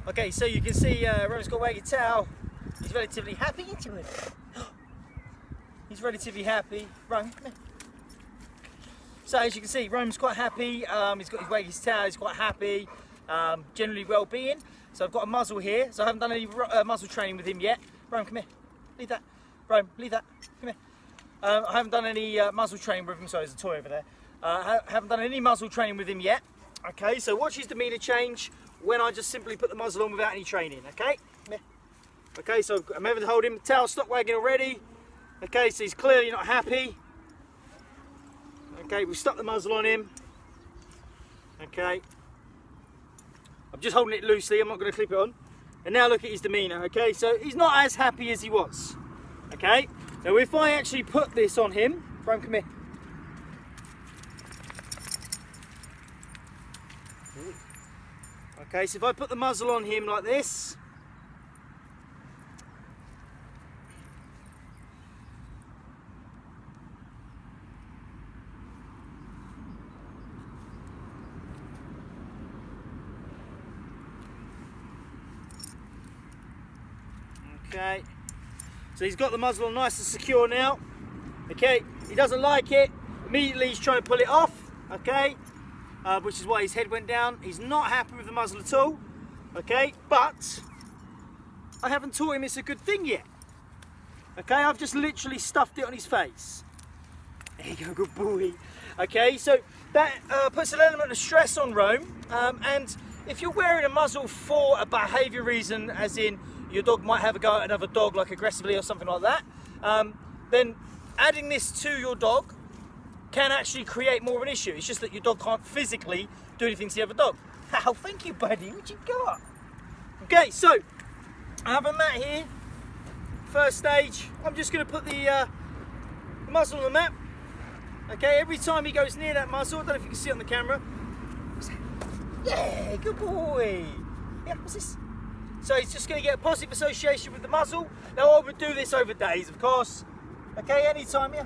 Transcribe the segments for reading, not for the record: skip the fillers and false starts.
Okay, so you can see Rome's got waggy tail. He's relatively happy. He's relatively happy. Rome, come here. So as you can see, Rome's quite happy. He's got his waggy tail. He's quite happy. Generally well-being. So I've got a muzzle here. So I haven't done any muzzle training with him yet. Rome, come here. Leave that. Rome, leave that. Come here. I haven't done any muzzle training with him. Sorry, there's a toy over there. I haven't done any muzzle training with him yet. Okay, so watch his demeanour change when I just simply put the muzzle on without any training. Okay, come here. Okay, so I'm able to hold him. Tail stopped wagging already. Okay, so he's clearly not happy. Okay, we've stuck the muzzle on him. Okay, I'm just holding it loosely. I'm not going to clip it on. And now look at his demeanour. Okay, so he's not as happy as he was. Okay, now if I actually put this on him, Rome, come here. Okay, so if I put the muzzle on him like this, okay, so he's got the muzzle on nice and secure now. Okay, he doesn't like it. Immediately he's trying to pull it off. Okay, which is why his head went down. He's not happy with the muzzle at all. Okay, but I haven't taught him it's a good thing yet. Okay, I've just literally stuffed it on his face. There you go, good boy. Okay, so that puts an element of stress on Rome. And if you're wearing a muzzle for a behaviour reason, as in your dog might have a go at another dog, like aggressively or something like that, then adding this to your dog can actually create more of an issue. It's just that your dog can't physically do anything to the other dog. Oh, thank you, buddy. What you got? Okay, so I have a mat here. First stage, I'm just going to put the muzzle on the mat. Okay, every time he goes near that muzzle, I don't know if you can see it on the camera. Yeah, good boy. Yeah, what's this? So he's just going to get a positive association with the muzzle. Now I would do this over days, of course. Okay, anytime, yeah.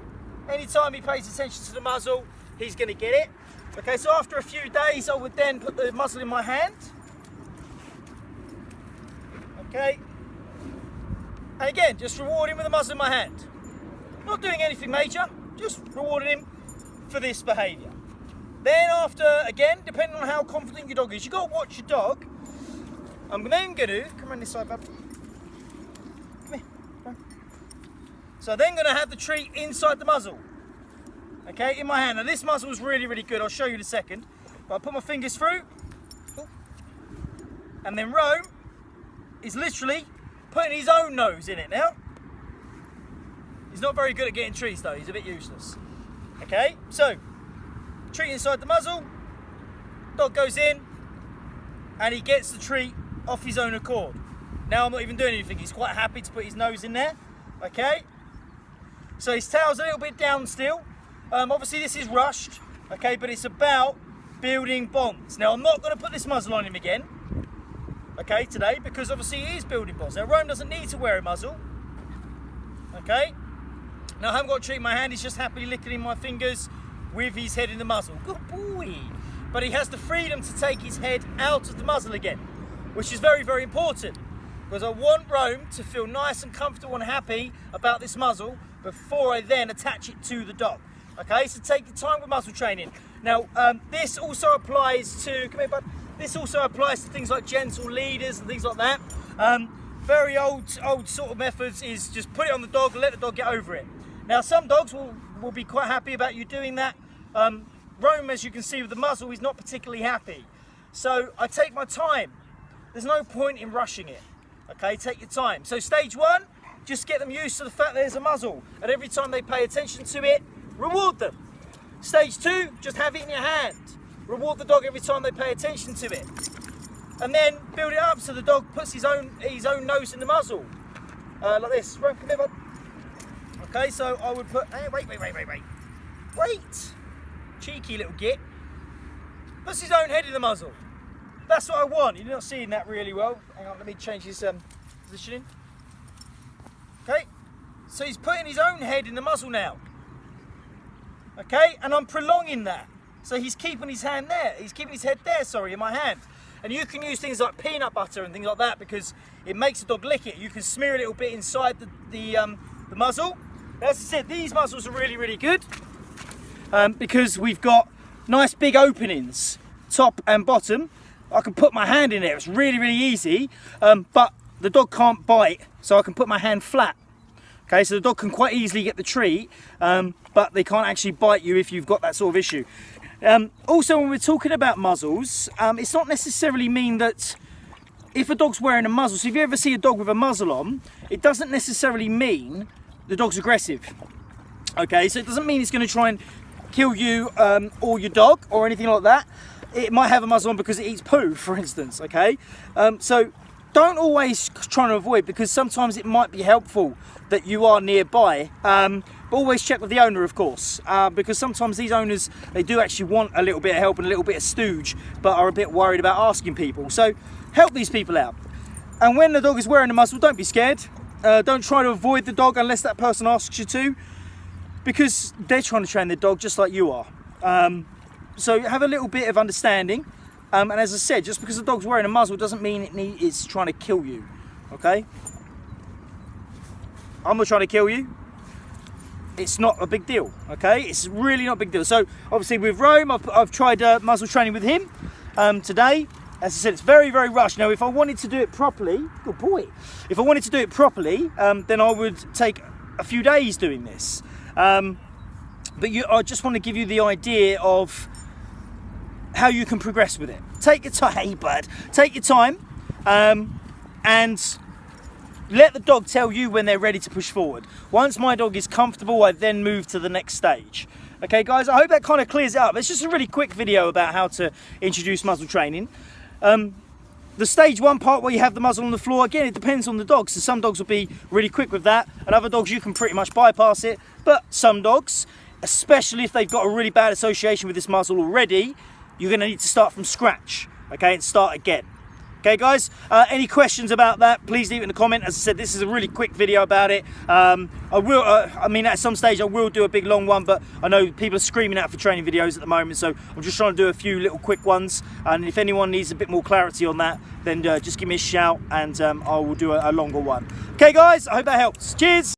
Anytime he pays attention to the muzzle, he's going to get it. Okay, so after a few days, I would then put the muzzle in my hand. Okay. And again, just reward him with the muzzle in my hand. Not doing anything major, just rewarding him for this behaviour. Then after, again, depending on how confident your dog is, you've got to watch your dog. I'm then going to, come around this side, bub. Come here. Come on. So then going to have the treat inside the muzzle. Okay, in my hand. Now this muzzle is really, really good. I'll show you in a second. But I'll put my fingers through. And then Rome is literally putting his own nose in it now. He's not very good at getting treats though. He's a bit useless. Okay, so treat inside the muzzle. Dog goes in and he gets the treat off his own accord. Now I'm not even doing anything. He's quite happy to put his nose in there. Okay, so his tail's a little bit down still. Obviously this is rushed, okay, but it's about building bonds. Now I'm not going to put this muzzle on him again, okay, today, because obviously he is building bonds. Now Rome doesn't need to wear a muzzle, okay. Now I haven't got a treat in my hand, he's just happily licking my fingers with his head in the muzzle. Good boy. But he has the freedom to take his head out of the muzzle again, which is very, very important, because I want Rome to feel nice and comfortable and happy about this muzzle before I then attach it to the dog. Okay, so take your time with muzzle training. Now, this also applies to, come here bud, this also applies to things like gentle leaders and things like that. Very old sort of methods is just put it on the dog and let the dog get over it. Now, some dogs will be quite happy about you doing that. Rome, as you can see with the muzzle, is not particularly happy. So I take my time. There's no point in rushing it. Okay, take your time. So stage one, just get them used to the fact there's a muzzle. And every time they pay attention to it, reward them. Stage two, just have it in your hand. Reward the dog every time they pay attention to it. And then build it up so the dog puts his own nose in the muzzle. Like this. Come here, bud. Okay, so I would put, hey, wait. Wait. Cheeky little git. Puts his own head in the muzzle. That's what I want. You're not seeing that really well. Hang on, let me change his positioning. Okay, so he's putting his own head in the muzzle now. Okay, and I'm prolonging that. So he's keeping his hand there. He's keeping his head there, sorry, in my hand. And you can use things like peanut butter and things like that because it makes the dog lick it. You can smear a little bit inside the muzzle. As I said, these muzzles are really, really good because we've got nice big openings, top and bottom. I can put my hand in there, it's really, really easy, but the dog can't bite, so I can put my hand flat. Okay, so the dog can quite easily get the treat, but they can't actually bite you if you've got that sort of issue. Also, when we're talking about muzzles, it's not necessarily mean that if a dog's wearing a muzzle, so if you ever see a dog with a muzzle on, it doesn't necessarily mean the dog's aggressive. Okay, so it doesn't mean it's going to try and kill you or your dog or anything like that. It might have a muzzle on because it eats poo, for instance, okay? So don't always try to avoid, because sometimes it might be helpful that you are nearby, but always check with the owner, of course, because sometimes these owners, they do actually want a little bit of help and a little bit of stooge, but are a bit worried about asking people. So help these people out. And when the dog is wearing a muzzle, don't be scared. Don't try to avoid the dog unless that person asks you to, because they're trying to train their dog just like you are. So have a little bit of understanding, and as I said, just because the dog's wearing a muzzle doesn't mean it's trying to kill you, okay? I'm not trying to kill you. It's not a big deal, okay? It's really not a big deal. So obviously with Rome, I've tried muzzle training with him today. As I said, it's very, very rushed. Now, if I wanted to do it properly, good boy. If I wanted to do it properly, then I would take a few days doing this. But I just want to give you the idea of how you can progress with it. Take your time, hey bud, take your time, and let the dog tell you when they're ready to push forward. Once my dog is comfortable, I then move to the next stage. Okay guys, I hope that kind of clears it up. It's just a really quick video about how to introduce muzzle training. The stage one part where you have the muzzle on the floor, again, it depends on the dog. So some dogs will be really quick with that, and other dogs you can pretty much bypass it. But some dogs, especially if they've got a really bad association with this muzzle already, you're going to need to start from scratch, okay, and start again. Okay guys, any questions about that, please leave it in the comment. As I said, this is a really quick video about it. I mean, at some stage I will do a big long one, but I know people are screaming out for training videos at the moment, so I'm just trying to do a few little quick ones. And if anyone needs a bit more clarity on that, then just give me a shout, and I will do a longer one. Okay guys, I hope that helps. Cheers!